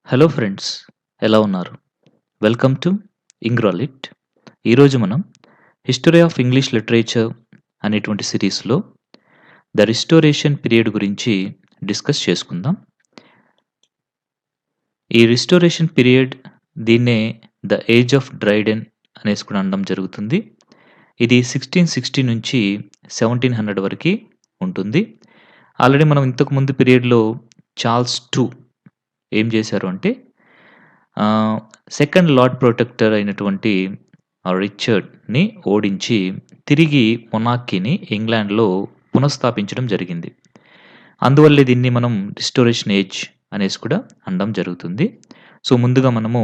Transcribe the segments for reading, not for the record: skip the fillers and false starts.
Hello friends, ఎలా ఉన్నారు? Welcome to Engralit. ఈరోజు మనం హిస్టరీ ఆఫ్ ఇంగ్లీష్ లిటరేచర్ అనేటువంటి సిరీస్లో ద రిస్టోరేషన్ పీరియడ్ గురించి డిస్కస్ చేసుకుందాం. ఈ రిస్టోరేషన్ పీరియడ్ దీన్నే ద ఏజ్ ఆఫ్ డ్రైడెన్ అనేసి కూడా అనడం జరుగుతుంది. ఇది 1660 నుంచి 1700 వరకు ఉంటుంది. ఆల్రెడీ మనం ఇంతకు ముందు పీరియడ్‌లో చార్ల్స్ టూ ఏం చేశారు అంటే సెకండ్ లార్డ్ ప్రొటెక్టర్ అయినటువంటి రిచర్డ్‌ని ఓడించి తిరిగి మొనార్కీని ఇంగ్లాండ్‌లో పునఃస్థాపించడం జరిగింది. అందువల్లే దీన్ని మనం రిస్టోరేషన్ ఏజ్ అనేసి కూడా అనడం జరుగుతుంది. సో, ముందుగా మనము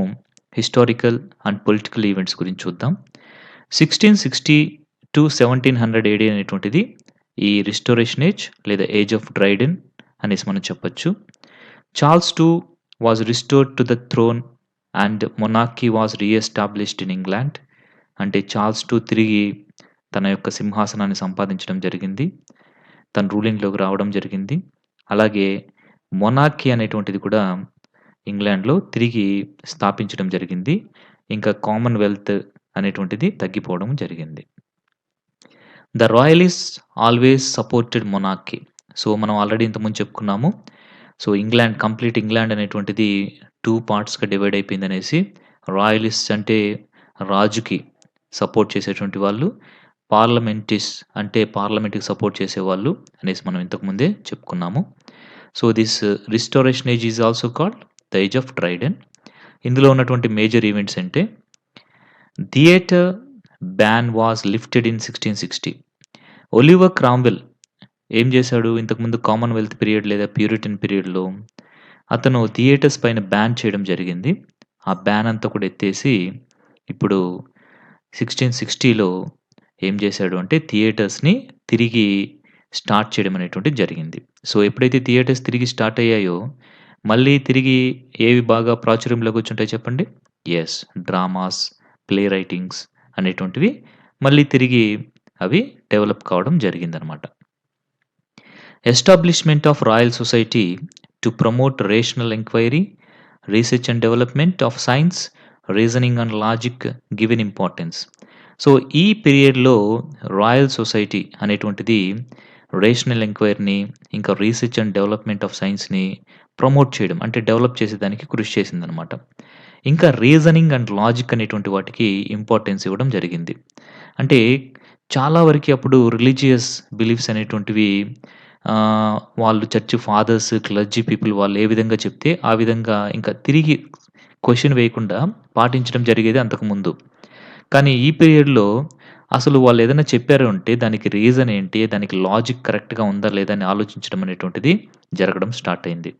హిస్టారికల్ అండ్ పొలిటికల్ ఈవెంట్స్ గురించి చూద్దాం. 1660-1700 ఏడీ అనేటువంటిది ఈ రిస్టోరేషన్ ఏజ్ లేదా ఏజ్ ఆఫ్ డ్రైడెన్ అనేసి మనం చెప్పొచ్చు. Charles two was restored to the throne and monarchy was reestablished in England. అంటే చార్ల్స్ టూ తిరిగి తన యొక్క సింహాసనాన్ని సంపాదించడం జరిగింది. తన రూలింగ్‌లోకి రావడం జరిగింది. అలాగే మొనార్కీ అనేటువంటిది కూడా ఇంగ్లాండ్‌లో తిరిగి స్థాపించడం జరిగింది. ఇంకా కామన్‌వెల్త్ అనేటువంటిది తగ్గిపోవడం జరిగింది. The royalists always supported monarchy. So, మనం ఆల్రెడీ ఇంతకుముందు చెప్పుకున్నాము. సో, కంప్లీట్ ఇంగ్లాండ్ అనేటువంటిది 2 పార్ట్స్‌గా డివైడ్ అయిపోయిందనేసి. రాయలిస్ట్స్ అంటే రాజుకి సపోర్ట్ చేసేటువంటి వాళ్ళు. పార్లమెంటిస్ట్ అంటే పార్లమెంట్‌కి సపోర్ట్ చేసేవాళ్ళు అనేసి మనం ఇంతకు ముందే చెప్పుకున్నాము. So, this restoration age is also called the age of Dryden. ఇందులో ఉన్నటువంటి మేజర్ ఈవెంట్స్ అంటే theatre ban was lifted in 1660. Oliver Cromwell ఏం చేశాడు? ఇంతకుముందు కామన్‌వెల్త్ పీరియడ్ లేదా ప్యూరిటన్ పీరియడ్‌లో అతను థియేటర్స్ పైన బ్యాన్ చేయడం జరిగింది. ఆ బ్యాన్ అంతా కూడా ఎత్తేసి ఇప్పుడు 1660లో ఏం చేశాడు అంటే థియేటర్స్‌ని తిరిగి స్టార్ట్ చేయడం అనేటువంటిది జరిగింది. సో, ఎప్పుడైతే థియేటర్స్ తిరిగి స్టార్ట్ అయ్యాయో, మళ్ళీ తిరిగి ఏవి బాగా ప్రాచుర్యంలోకి వచ్చుంటాయి చెప్పండి? యెస్, డ్రామాస్, ప్లే రైటింగ్స్ అనేటువంటివి మళ్ళీ తిరిగి అవి డెవలప్ కావడం జరిగిందనమాట. Establishment of Royal Society to promote rational enquiry, research and development of science, reasoning and logic given importance. So, ఈ పీరియడ్‌లో రాయల్ సొసైటీ అనేటువంటిది రేషనల్ ఎంక్వైరీని, ఇంకా రీసెర్చ్ అండ్ డెవలప్మెంట్ ఆఫ్ సైన్స్‌ని ప్రమోట్ చేయడం అంటే డెవలప్ చేసేదానికి కృషి చేసిందనమాట. ఇంకా రీజనింగ్ అండ్ లాజిక్ అనేటువంటి వాటికి ఇంపార్టెన్స్ ఇవ్వడం జరిగింది. అంటే చాలా వరకి అప్పుడు రిలీజియస్ బిలీఫ్స్ అనేటువంటివి వాళ్ళు చర్చ్ ఫాదర్స్, క్లర్జీ పీపుల్ వాళ్ళు ఏ విధంగా చెప్తే ఆ విధంగా ఇంకా తిరిగి క్వెషన్ వేయకుండా పాటించడం జరిగేది అంతకుముందు. కానీ ఈ పీరియడ్‌లో అసలు వాళ్ళు ఏదైనా చెప్పారు అంటే దానికి రీజన్ ఏంటి? దానికి లాజిక్ కరెక్ట్‌గా ఉందా? లేదా? అని ఆలోచించడం అనేటువంటిది జరగడం స్టార్ట్ అయింది.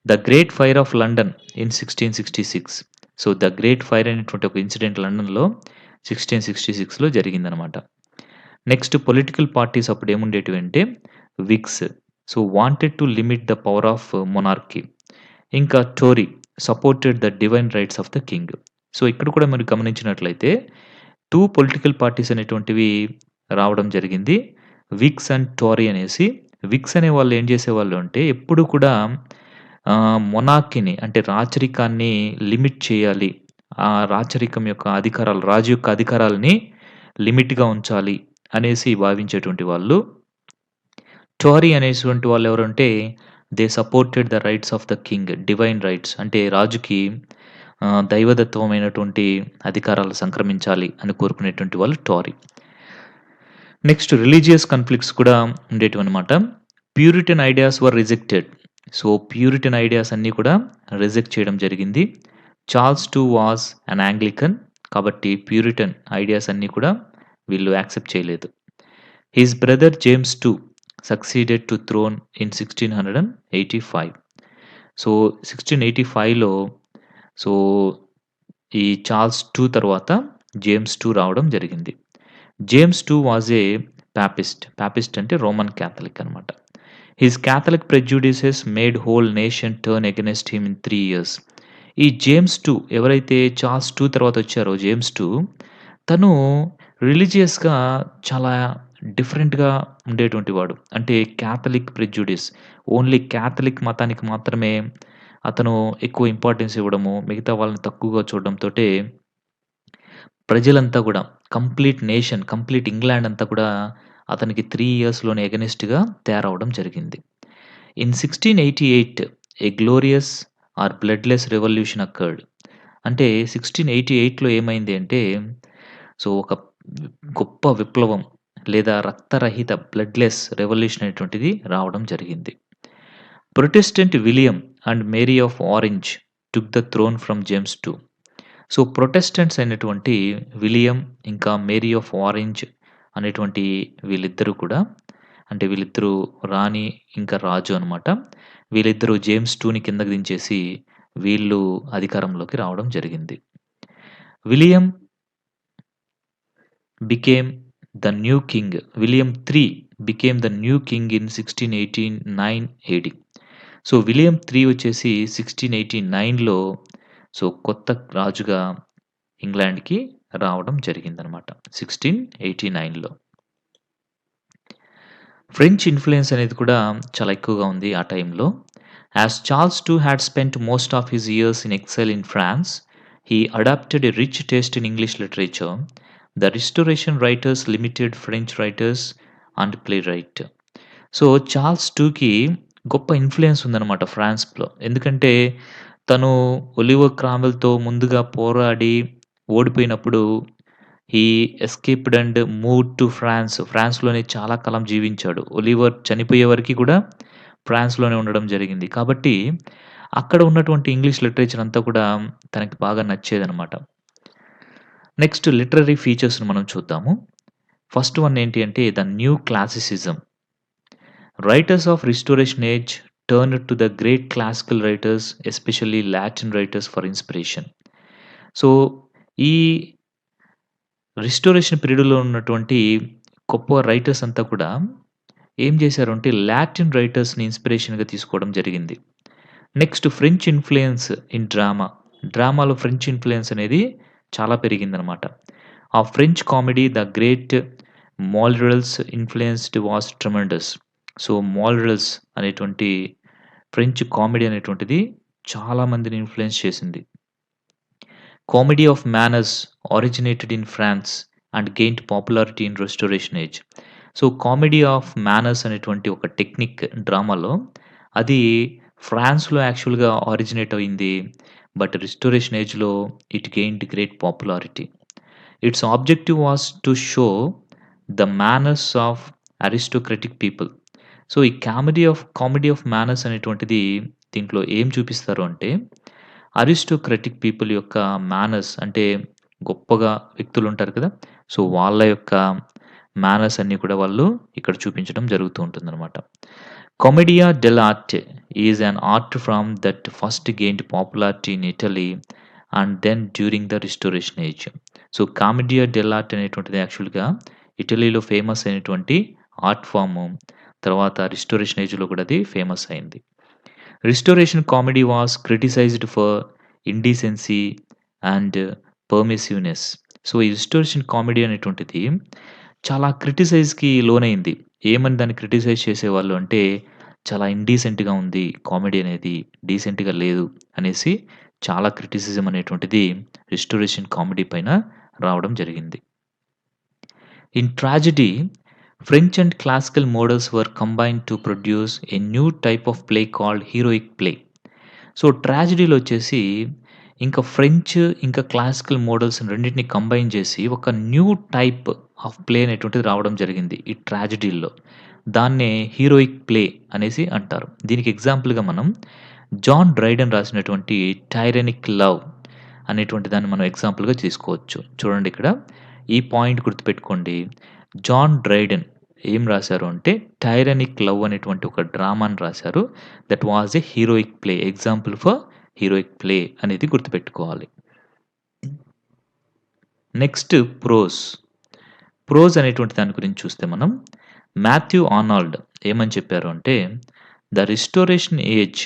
The great fire of London in 1666. So, the great fire అనేటువంటి ఒక ఇన్సిడెంట్ లండన్‌లో 1666లో జరిగిందనమాట. నెక్స్ట్ పొలిటికల్ పార్టీస్ అప్పుడు ఏముండేటివంటే Whigs. So, wanted to limit the power of monarchy. ఇంకా Tory supported the divine rights of the king. So, ఇక్కడ కూడా మీరు గమనించినట్లయితే 2 పొలిటికల్ పార్టీస్ అనేటువంటివి రావడం జరిగింది. విగ్స్ అండ్ టోరీ అనేసి. విగ్స్ అనేవాళ్ళు ఏం చేసేవాళ్ళు అంటే ఎప్పుడు కూడా మొనార్కీని అంటే రాచరికాన్ని లిమిట్ చేయాలి. ఆ రాచరికం యొక్క అధికారాలు రాజు యొక్క అధికారాల్ని లిమిట్‌గా ఉంచాలి అనేసి భావించేటువంటి వాళ్ళు. టోరీ అనేటువంటి వాళ్ళెవరంటే they supported the rights of the king. Divine rights అంటే రాజుకి దైవదత్తమైనటువంటి అధికారాలు సంక్రమించాలి అని కోరుకునేటువంటి వాళ్ళు టోరీ. నెక్స్ట్ రిలీజియస్ కాన్‌ఫ్లిక్ట్స్ కూడా ఉండేటివన్నమాట. Puritan ideas were rejected. So, Puritan ideas అన్నీ కూడా రిజెక్ట్ చేయడం జరిగింది. Charles two was an Anglican. కాబట్టి ప్యూరిటన్ ఐడియాస్ అన్నీ కూడా వీళ్ళు యాక్సెప్ట్ చేయలేదు. His brother James two succeeded to throne in 1685. So, 1685లో సో, ఈ చార్ల్స్ టూ తర్వాత జేమ్స్ టూ రావడం జరిగింది. James two was a papist. Papist అంటే రోమన్ క్యాథలిక్ అనమాట. His Catholic prejudices made whole nation turn against him in 3 years. ఈ James two ఎవరైతే Charles two తర్వాత వచ్చారో జేమ్స్ టూ తను రిలీజియస్‌గా చాలా డిఫరెంట్‌గా ఉండేటువంటి వాడు. అంటే క్యాథలిక్ ప్రెజుడిస్ ఓన్లీ క్యాథలిక్ మతానికి మాత్రమే అతను ఎక్కువ ఇంపార్టెన్స్ ఇవ్వడము, మిగతా వాళ్ళని తక్కువగా చూడడంతోటే ప్రజలంతా గూడా కంప్లీట్ ఇంగ్లాండ్ అంతా కూడా అతనికి 3 ఇయర్స్‌లోనే ఎగనెస్ట్‌గా తయారవ్వడం జరిగింది. In 1688 a glorious or bloodless revolution occurred. అంటే 1688లో ఏమైంది అంటే, ఒక గొప్ప విప్లవం లేదా రక్తరహిత బ్లడ్‌లెస్ రివల్యూషన్ అనేటువంటిది రావడం జరిగింది. Protestant William and Mary of Orange took the throne from James II. Protestants అయినటువంటి విలియం, ఇంకా మేరీ ఆఫ్ ఆరెంజ్ అనేటువంటి వీళ్ళిద్దరూ కూడా అంటే వీళ్ళిద్దరూ రాణి, ఇంకా రాజు అనమాట. వీళ్ళిద్దరూ జేమ్స్ IIని కిందకి దించేసి వీళ్ళు అధికారంలోకి రావడం జరిగింది. William became the new king. William III became the new king in 1689 AD. William III వచ్చేసి 1689లో కొత్త రాజుగా ఇంగ్లాండ్‌కి రావడం జరిగిందనమాట. 1689లో. ఫ్రెంచ్ ఇన్‌ఫ్లూయెన్స్ అనేది కూడా చాలా ఎక్కువగా ఉంది ఆ టైంలో. As Charles II had spent most of his years in exile in France, he adopted a rich taste in English literature. The Restoration writers limited French writers and playwright. Charles IIకి గొప్ప influence ఉందనమాట ఫ్రాన్స్‌లో. ఎందుకంటే తను Oliver క్రామ్వెల్‌తో ముందుగా పోరాడి ఓడిపోయినప్పుడు he escaped and moved to France. ఫ్రాన్స్‌లోనే చాలా కాలం జీవించాడు. ఒలివర్ చనిపోయే వరకి కూడా ఫ్రాన్స్‌లోనే ఉండడం జరిగింది. కాబట్టి అక్కడ ఉన్నటువంటి ఇంగ్లీష్ లిటరేచర్ అంతా కూడా తనకి బాగా నచ్చేదనమాట. నెక్స్ట్ లిటరరీ ఫీచర్స్‌ని మనం చూద్దాము. ఫస్ట్ వన్ ఏంటి అంటే the new classicism. Writers of Restoration age turned to the great classical writers, especially Latin writers for inspiration. So, ఈ రిస్టోరేషన్ పీరియడ్‌లో ఉన్నటువంటి గొప్ప రైటర్స్ అంతా కూడా ఏం చేశారు అంటే లాటిన్ రైటర్స్‌ని ఇన్‌స్పిరేషన్‌గా తీసుకోవడం జరిగింది. Next French influence in drama. డ్రామాలో ఫ్రెంచ్ ఇన్‌ఫ్లూయెన్స్ అనేది చాలా పెరిగిందనమాట. ఆ French comedy the great Molière's influenced was tremendous. Molière's అనేటువంటి ఫ్రెంచ్ కామెడీ అనేటువంటిది చాలా మందిని ఇన్‌ఫ్లూయెన్స్ చేసింది. Comedy of manners originated in France and gained popularity in Restoration age. Comedy of manners అనేటువంటి ఒక టెక్నిక్ డ్రామాలో అది ఫ్రాన్స్‌లో యాక్చువల్‌గా ఆరిజినేట్ అయింది. బట్ రెస్టోరేషన్ ఏజ్‌లో it gained great popularity. Its objective was to show the manners of aristocratic people. ఈ comedy of manners అనేటువంటిది దీంట్లో ఏం చూపిస్తారు అంటే అరిస్టోక్రటిక్ పీపుల్ యొక్క మేనర్స్ అంటే గొప్పగా వ్యక్తులుంటారు కదా! వాళ్ళ యొక్క మేనర్స్ అన్నీ కూడా వాళ్ళు ఇక్కడ చూపించడం జరుగుతూ ఉంటుందనమాట. Commedia dell'arte is an art form that first gained popularity in Italy and then during the Restoration Age. Commedia dell'arte అనేటువంటిది యాక్చువల్‌గా ఇటలీలో ఫేమస్ అయినటువంటి ఆర్ట్ ఫార్మ్. తర్వాత రిస్టోరేషన్ ఏజ్‌లో కూడా అది ఫేమస్ అయింది. Restoration comedy was criticised for indecency and permissiveness. ఈ రిస్టోరేషన్ కామెడీ అనేటువంటిది చాలా క్రిటిసైజ్‌కి లోనైంది. ఏమని దాన్ని క్రిటిసైజ్ చేసేవాళ్ళు అంటే, చాలా ఇండీసెంట్‌గా ఉంది కామెడీ అనేది, డీసెంట్‌గా లేదు అనేసి చాలా క్రిటిసిజం అనేటువంటిది రిస్టోరేషన్ కామెడీ పైన రావడం జరిగింది. In tragedy, French and classical models were combined to produce a new type of play called heroic play. ట్రాజెడీలో వచ్చేసి ఇంకా ఫ్రెంచ్, ఇంకా క్లాసికల్ మోడల్స్ రెండిటిని కంబైన్ చేసి ఒక న్యూ టైప్ ఆఫ్ ప్లే అనేటువంటిది రావడం జరిగింది ఈ ట్రాజెడీల్లో. దాన్నే హీరోయిక్ ప్లే అనేసి అంటారు. దీనికి ఎగ్జాంపుల్‌గా మనం జాన్ డ్రైడెన్ రాసినటువంటి 'టైరానిక్ లవ్' అనేటువంటి దాన్ని మనం ఎగ్జాంపుల్‌గా తీసుకోవచ్చు. చూడండి ఇక్కడ ఈ పాయింట్ గుర్తుపెట్టుకోండి. జాన్ డ్రైడెన్ ఏం రాశారు అంటే 'టైరానిక్ లవ్' అనేటువంటి ఒక డ్రామాని రాశారు. That was a heroic play. Example for heroic play అనేది గుర్తుపెట్టుకోవాలి. Next prose. ప్రోజ్ అనేటువంటి దాని గురించి చూస్తే మనం మాథ్యూ ఆర్నాల్డ్ ఏమని చెప్పారు అంటే, the Restoration age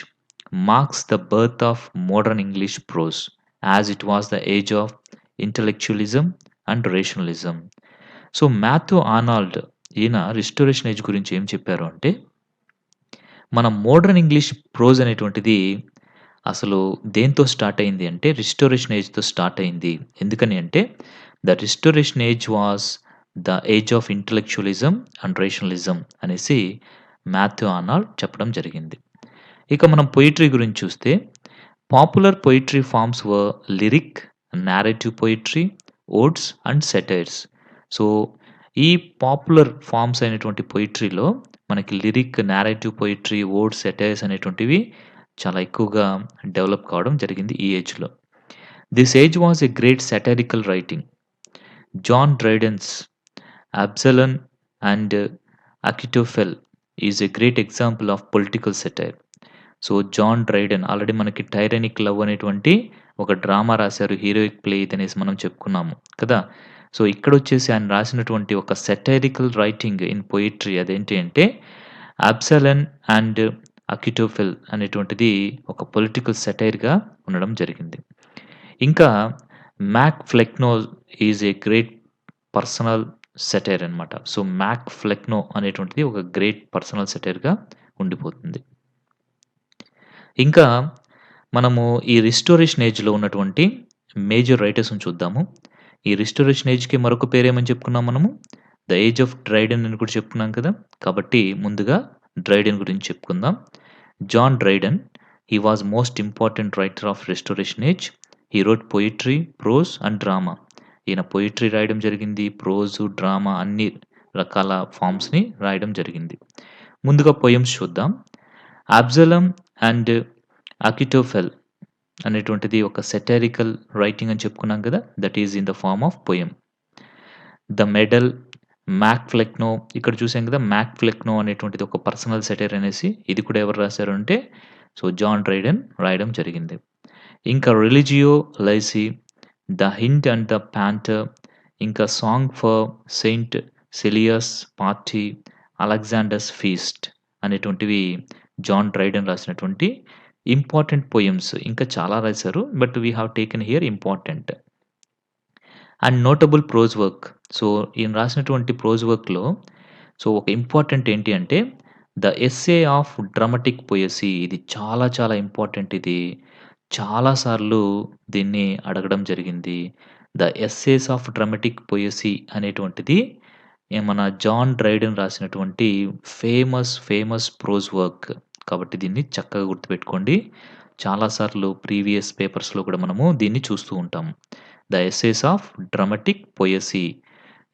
marks the birth of modern English prose as it was the age of intellectualism and rationalism. Matthew Arnold ఈయన రిస్టోరేషన్ ఏజ్ గురించి ఏం చెప్పారు అంటే, మన మోడర్న్ ఇంగ్లీష్ ప్రోజ్ అనేటువంటిది అసలు దేనితో స్టార్ట్ అయింది అంటే రిస్టోరేషన్ ఏజ్‌తో స్టార్ట్ అయింది. ఎందుకని అంటే the Restoration age was the age of intellectualism and rationalism అనేసి మాథ్యూ ఆర్నాల్డ్ చెప్పడం జరిగింది. ఇక మనం పొయట్రీ గురించి చూస్తే popular poetry forms were lyric, narrative poetry, odes and satires. So, ఈ పాపులర్ ఫార్మ్స్ అయినటువంటి పొయట్రీలో మనకి lyric, narrative poetry, odes, satires అనేటువంటివి చాలా ఎక్కువగా డెవలప్ కావడం జరిగింది ఈ ఏజ్‌లో. This age was a great satirical writing. John Dryden's 'Absalom' and 'Achitophel' is a great example of political satire. So, John Dryden already మనకి 'టైరానిక్ లవ్' అనేటువంటి ఒక డ్రామా రాశారు. హీరోయిక్ ప్లే ఇదనేసి మనం చెప్పుకున్నాము కదా! సో, ఇక్కడొచ్చేసి ఆయన రాసినటువంటి ఒక సెటైరికల్ రైటింగ్ ఇన్ పొయట్రీ అదేంటి అంటే 'అబ్సలాన్' అండ్ 'అకిటోఫెల్' అనేటువంటిది ఒక పొలిటికల్ సెటైర్‌గా ఉండడం జరిగింది. ఇంకా 'Mac Flecknoe' is a great personal satire అన్నమాట. సో, 'మ్యాక్ ఫ్లెక్నో' అనేటువంటిది ఒక గ్రేట్ పర్సనల్ సెటైర్‌గా ఉండిపోతుంది. ఇంకా మనము ఈ రిస్టోరేషన్ ఏజ్‌లో ఉన్నటువంటి మేజర్ రైటర్స్‌ని చూద్దాము. ఈ రిస్టోరేషన్ ఏజ్‌కి మరొక పేరేమని చెప్పుకున్నాం మనము? ద ఏజ్ ఆఫ్ డ్రైడెన్ అని కూడా చెప్పుకున్నాం కదా! కాబట్టి ముందుగా డ్రైడెన్ గురించి చెప్పుకుందాం. John Dryden he was most important writer of Restoration age. He wrote poetry, prose and drama. ఈయన పొయట్రీ రాయడం జరిగింది. ప్రోజు, డ్రామా అన్ని రకాల ఫార్మ్స్‌ని రాయడం జరిగింది. ముందుగా పొయమ్స్ చూద్దాం. 'అబ్సలామ్' అండ్ 'అకిటోఫెల్' అనేటువంటిది ఒక సెటైరికల్ రైటింగ్ అని చెప్పుకున్నాం కదా! That is in the form of poem. 'The medal', 'Mac Flecknoe' ఇక్కడ చూసాం కదా! 'మ్యాక్ ఫ్లెక్నో' అనేటువంటిది ఒక పర్సనల్ సెటైర్ అనేసి. ఇది కూడా ఎవరు రాశారు అంటే సో, జాన్ డ్రైడెన్ రాయడం జరిగింది. ఇంకా 'Religio Laici', 'the hind and the panther', ఇంకా 'song for Saint Cecilia's party', 'Alexander's feast' అనేటువంటివి జాన్ డ్రైడెన్ రాసినటువంటి ఇంపార్టెంట్ పొయమ్స్. ఇంకా చాలా రాశారు. But we have taken here important. And notable prose work. So, ఈయన రాసినటువంటి ప్రోజ్ వర్క్‌లో సో, ఒక ఇంపార్టెంట్ ఏంటి అంటే 'the essay of dramatic poesy' ఇది చాలా చాలా ఇంపార్టెంట్ ఇది. చాలా సార్లు దీన్ని అడగడం జరిగింది. 'ద ఎస్సేస్ ఆఫ్ డ్రామాటిక్ పొయసీ' అనేటువంటిది మన జాన్ డ్రైడెన్ రాసినటువంటి ఫేమస్ ప్రోజ్ వర్క్. కాబట్టి దీన్ని చక్కగా గుర్తుపెట్టుకోండి. చాలా సార్లు ప్రీవియస్ పేపర్స్‌లో కూడా మనము దీన్ని చూస్తూ ఉంటాం. 'The essays of dramatic poesy'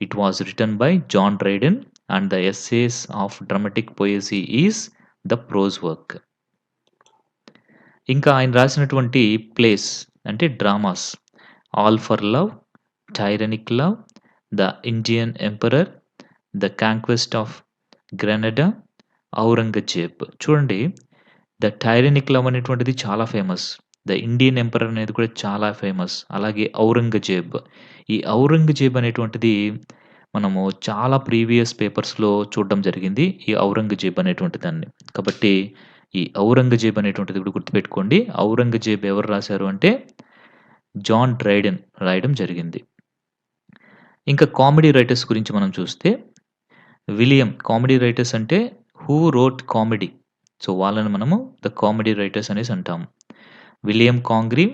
it was written by John Dryden and 'the essays of dramatic poesy' is the prose work. ఇంకా ఆయన రాసినటువంటి ప్లేస్ అంటే dramas 'all for love', 'tyrannic love', 'the Indian emperor', 'the conquest of Granada', 'Aurangzeb'. చూడండి 'the టైరానిక్ love' అనేటువంటిది చాలా famous. 'The Indian emperor' అనేది కూడా చాలా ఫేమస్. అలాగే 'ఔరంగజేబ్'. ఈ 'ఔరంగజేబ్' అనేటువంటిది మనము చాలా ప్రీవియస్ పేపర్స్‌లో చూడడం జరిగింది. ఈ 'ఔరంగజేబ్' అనేటువంటి దాన్ని. కాబట్టి ఈ 'ఔరంగజేబ్' అనేటువంటిది కూడా గుర్తుపెట్టుకోండి. 'ఔరంగజేబ్' ఎవరు రాశారు అంటే జాన్ డ్రైడెన్ రాయడం జరిగింది. ఇంకా కామెడీ రైటర్స్ గురించి మనం చూస్తే విలియం కామెడీ రైటర్స్ అంటే హూ రోట్ కామెడీ. సో, వాళ్ళని మనము ద కామెడీ రైటర్స్ అనేసి అంటాము. William Congreve,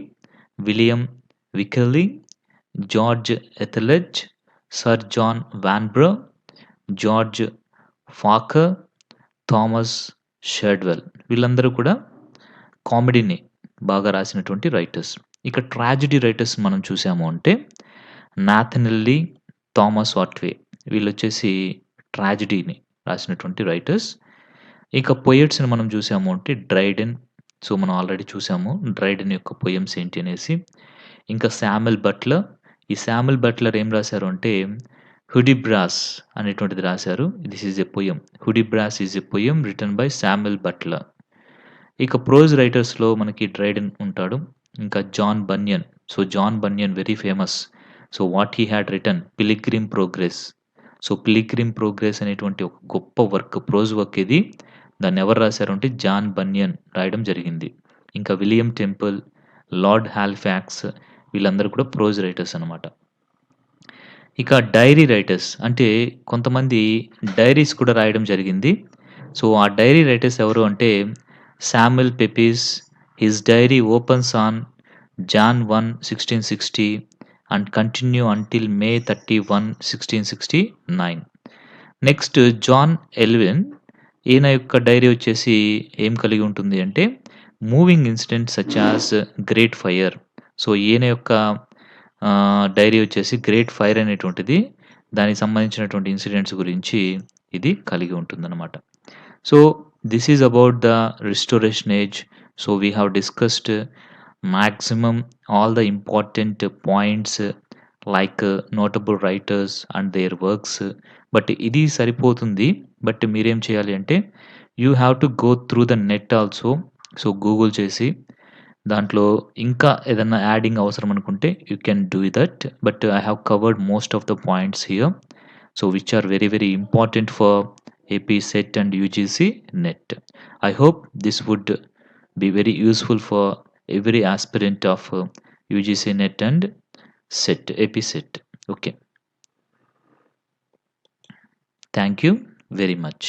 William Wycherley, George Etherege, Sir John Vanbrugh, George Farquhar, Thomas Shadwell వీళ్ళందరూ కూడా కామెడీని బాగా రాసినటువంటి రైటర్స్. ఇక ట్రాజెడీ రైటర్స్ మనం చూసాము అంటే నాథనెల్ లీ, థామస్ ఆట్వే వీళ్ళొచ్చేసి ట్రాజెడీని రాసినటువంటి రైటర్స్. ఇక పొయెట్స్‌ని మనం చూసాము అంటే డ్రైడెన్. సో, మనం ఆల్రెడీ చూసాము. డ్రైడెన్ యొక్క పొయమ్స్ ఏంటి అనేసి. ఇంకా శామ్యూల్ బట్లర్. ఈ శామ్యూల్ బట్లర్ ఏం రాశారు అంటే 'హుడిబ్రాస్' అనేటువంటిది రాశారు. This is a poem. 'Hudibras' is a poem written by Samuel Butler. ఇక ప్రోజ్ రైటర్స్‌లో మనకి డ్రైడెన్ ఉంటాడు. ఇంకా John Bunyan. So, John Bunyan very famous. So, what he had written 'Pilgrim progress'. So, 'Pilgrim progress' అనేటువంటి ఒక గొప్ప work prose work ఇది. దాన్ని ఎవరు రాశారు అంటే జాన్ బన్యన్ రాయడం జరిగింది. ఇంకా విలియం టెంపుల్, లార్డ్ హాలిఫాక్స్ వీళ్ళందరూ కూడా ప్రోజ్ రైటర్స్ అన్నమాట. ఇక డైరీ రైటర్స్ అంటే కొంతమంది డైరీస్ కూడా రాయడం జరిగింది. సో, ఆ డైరీ రైటర్స్ ఎవరు అంటే Samuel పెపీస్, His diary opens on Jan 1, 1660 and continue until May 31, 1669. Next John ఎల్విన్ ఈయన యొక్క డైరీ వచ్చేసి ఏం కలిగి ఉంటుంది అంటే moving incidents such as great fire. So ఈయన యొక్క డైరీ వచ్చేసి గ్రేట్ ఫైర్ అనేటువంటిది దానికి సంబంధించినటువంటి ఇన్సిడెంట్స్ గురించి ఇది కలిగి ఉంటుందన్నమాట. So this is about the Restoration age. So we have discussed maximum all the important points like notable writers and their works. But ఇది సరిపోతుంది. బట్ మీరేం చేయాలి అంటే you have to go through the net also. So Google చేసి దాంట్లో ఇంకా ఏదన్నా adding అవసరం అనుకుంటే you can do that. But I have covered most of the points here. So which are very very important for AP set and UGC net. I hope this would be very useful for every aspirant of UGC net and set AP set. Okay, thank you very much.